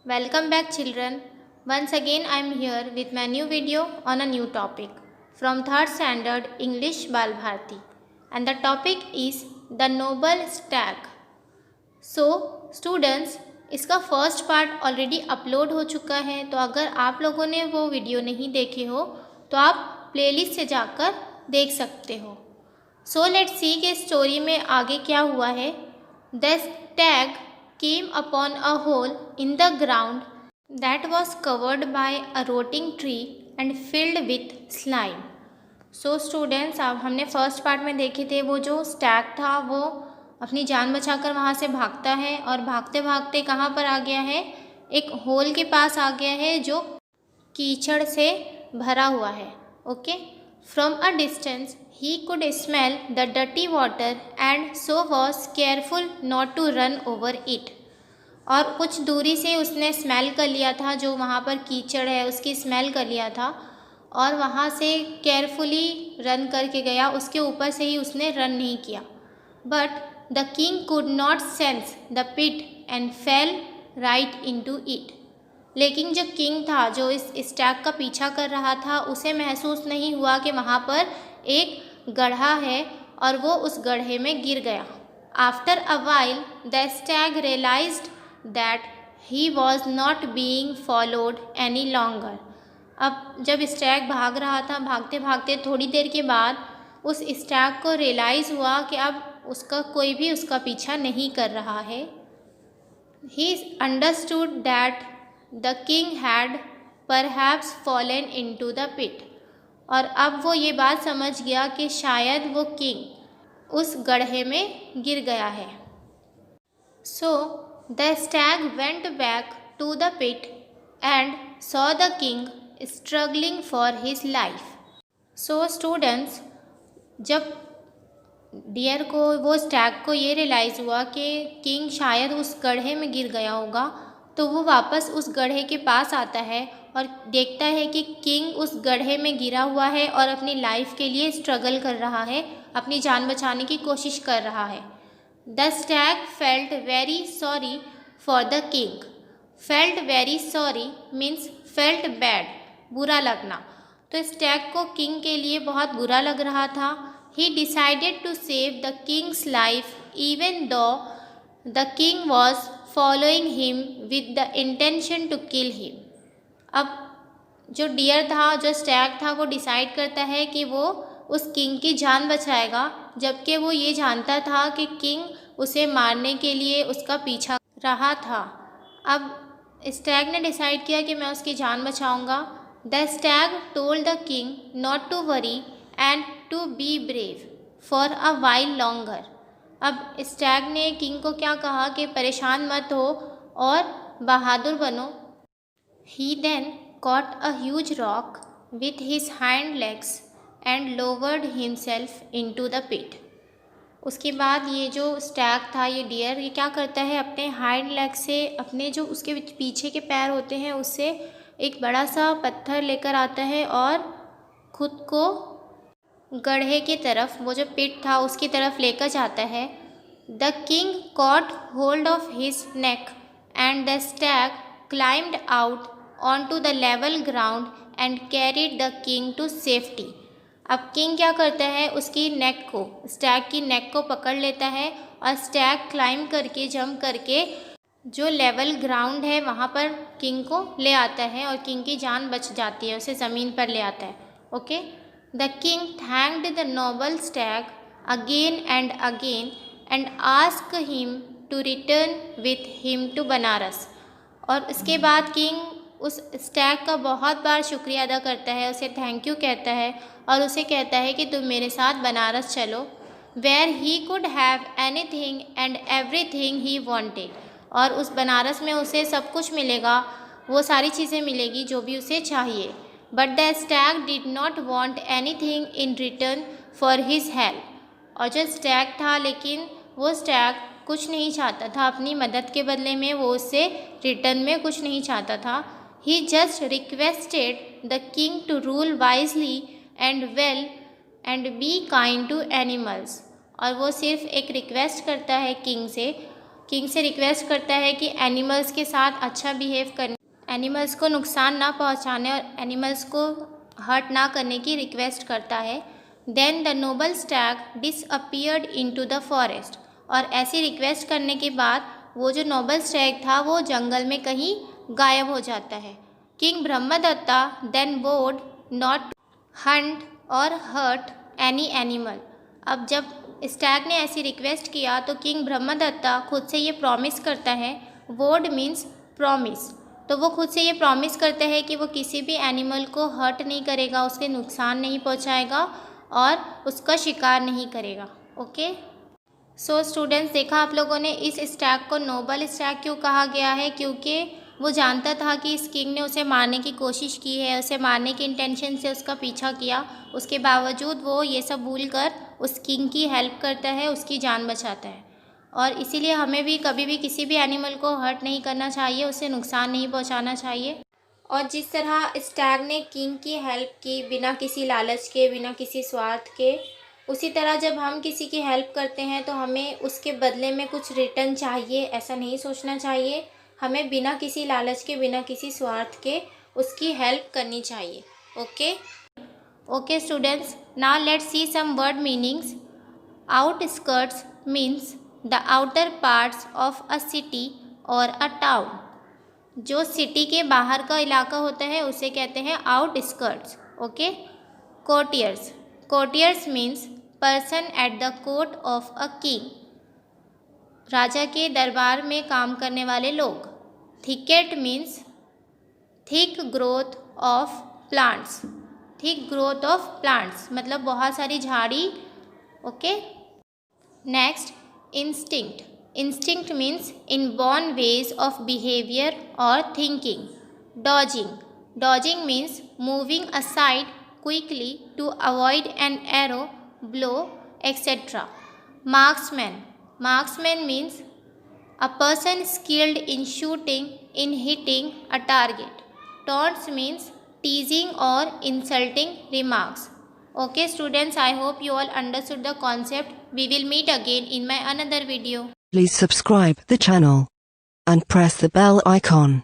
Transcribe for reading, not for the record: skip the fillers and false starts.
Welcome back, children. Once again, I am here with my new video on a new topic from 3rd Standard English Bal Bharti, and the topic is the noble stag. So, students, इसका first part already upload हो चुका है, तो अगर आप लोगों ने वो वीडियो नहीं देखे हो तो आप प्लेलिस्ट से जाकर देख सकते हो। सो लेट्स सी कि स्टोरी में आगे क्या हुआ है। The Stag came upon a hole in the ground that was covered by a rotting tree and filled with slime. So students, अब हमने फर्स्ट पार्ट में देखे थे वो जो स्टैग था वो अपनी जान बचाकर वहाँ से भागता है और भागते भागते कहाँ पर आ गया है, एक होल के पास आ गया है जो कीचड़ से भरा हुआ है। Okay, from a distance he could smell the dirty water and so was careful not to run over it. और कुछ दूरी से उसने स्मेल कर लिया था, जो वहाँ पर कीचड़ है उसकी स्मेल कर लिया था और वहाँ से केयरफुली रन करके गया, उसके ऊपर से ही उसने रन नहीं किया। But the king could not sense the pit and fell right into it. लेकिन जो किंग था, जो इस स्टैग का पीछा कर रहा था, उसे महसूस नहीं हुआ कि वहाँ पर एक गड्ढा है और वो उस गड्ढे में गिर गया। After a while the stag realised that he was not being followed any longer. अब जब स्टैग भाग रहा था, भागते भागते थोड़ी देर के बाद उस स्टैग को रियलाइज़ हुआ कि अब उसका कोई भी उसका पीछा नहीं कर रहा है। He understood that the king had perhaps fallen into the pit. और अब वो ये बात समझ गया कि शायद वो किंग उस गड्ढे में गिर गया है। So the stag went back to the pit and saw the king struggling for his life. So students, जब डियर को, वो स्टैग को ये रियलाइज़ हुआ कि किंग शायद उस गड्ढे में गिर गया होगा, तो वो वापस उस गड्ढे के पास आता है और देखता है कि किंग उस गड्ढे में गिरा हुआ है और अपनी लाइफ के लिए स्ट्रगल कर रहा है, अपनी जान बचाने की कोशिश कर रहा है। The Stag felt very sorry for the king. Felt very sorry means felt bad, बुरा लगना। तो स्टैग को किंग के लिए बहुत बुरा लग रहा था। He decided to save the king's life even though the king was following him with the intention to kill him. अब जो डियर था, जो स्टैग था, वो डिसाइड करता है कि वो उस किंग की जान बचाएगा, जबकि वो ये जानता था कि किंग उसे मारने के लिए उसका पीछा रहा था। अब स्टैग ने डिसाइड किया कि मैं उसकी जान बचाऊंगा। The stag told the king not to worry and to be brave for a while longer. अब स्टैग ने किंग को क्या कहा कि परेशान मत हो और बहादुर बनो। He then caught a huge rock with his hind legs and lowered himself into the pit. उसके बाद ये जो स्टैग था, ये डियर, ये क्या करता है, अपने हाइंड लेग से, अपने जो उसके पीछे के पैर होते हैं उससे एक बड़ा सा पत्थर लेकर आता है और खुद को गड्ढे की तरफ, वो जो पिट था उसकी तरफ लेकर जाता है। The king cot hold of his neck and the Stag climbed out onto the level ground and carried the king to safety. अब किंग क्या करता है, उसकी नेक को, स्टैग की नेक को पकड़ लेता है और स्टैग क्लाइम करके, जंप करके जो लेवल ग्राउंड है वहाँ पर किंग को ले आता है और किंग की जान बच जाती है, उसे ज़मीन पर ले आता है। Okay, the king thanked the noble stag again and again and asked him to return with him to Banaras. और इसके बाद किंग उस स्टैग का बहुत बार शुक्रिया अदा करता है, उसे थैंक यू कहता है और उसे कहता है कि तुम मेरे साथ बनारस चलो, where he could have anything and everything he wanted. और उस बनारस में उसे सब कुछ मिलेगा, वो सारी चीज़ें मिलेगी जो भी उसे चाहिए। But the Stag did not want anything in return for his help. और जो स्टैग था, लेकिन वो स्टैग कुछ नहीं चाहता था अपनी मदद के बदले में, वो उससे रिटर्न में कुछ नहीं चाहता था। He just requested the king to rule wisely and well and be kind to animals. और वो सिर्फ एक रिक्वेस्ट करता है किंग से किंग से रिक्वेस्ट करता है कि एनिमल्स के साथ अच्छा बिहेव करने, एनिमल्स को नुकसान ना पहुंचाने और एनिमल्स को हर्ट ना करने की रिक्वेस्ट करता है। Then the noble stag disappeared into the forest, और ऐसी रिक्वेस्ट करने के बाद वो जो नोबल स्टैग था वो जंगल में कहीं गायब हो जाता है। किंग ब्रह्मदत्ता देन वोड नॉट हंट और हर्ट एनी एनिमल। अब जब स्टैग ने ऐसी रिक्वेस्ट किया तो किंग ब्रह्मदत्ता खुद से ये प्रॉमिस करता है, वोड मीन्स प्रॉमिस, तो वो खुद से ये प्रॉमिस करता है कि वो किसी भी एनिमल को हर्ट नहीं करेगा, उसके नुकसान नहीं पहुंचाएगा और उसका शिकार नहीं करेगा। ओके, सो स्टूडेंट्स, देखा आप लोगों ने इस स्टैग को नोबल स्टैग क्यों कहा गया है, क्योंकि वो जानता था कि इस किंग ने उसे मारने की कोशिश की है, उसे मारने के इंटेंशन से उसका पीछा किया, उसके बावजूद वो ये सब भूल कर उस किंग की हेल्प करता है, उसकी जान बचाता है। और इसीलिए हमें भी कभी भी किसी भी एनिमल को हर्ट नहीं करना चाहिए, उसे नुकसान नहीं पहुंचाना चाहिए। और जिस तरह स्टैग ने किंग की हेल्प की बिना किसी लालच के, बिना किसी स्वार्थ के, उसी तरह जब हम किसी की हेल्प करते हैं तो हमें उसके बदले में कुछ रिटर्न चाहिए, ऐसा नहीं सोचना चाहिए। हमें बिना किसी लालच के, बिना किसी स्वार्थ के उसकी हेल्प करनी चाहिए। Okay students, now let's see some word meanings. Outskirts means the outer parts of a city और अ टाउन। जो सिटी के बाहर का इलाका होता है उसे कहते हैं outskirts. Okay, courtiers, courtiers means person at the court of a king, राजा के दरबार में काम करने वाले लोग। Thicket means thick growth of plants, thick growth of plants मतलब बहुत सारी झाड़ी। Okay, next instinct, instinct means inborn ways of behaviour और thinking. Dodging, dodging means moving aside quickly to avoid an arrow, blow, etc. Marksman, marksman means a person skilled in shooting, in hitting a target. Taunts means teasing or insulting remarks. Okay students, I hope you all understood the concept. We will meet again in my another video. Please subscribe the channel and press the bell icon.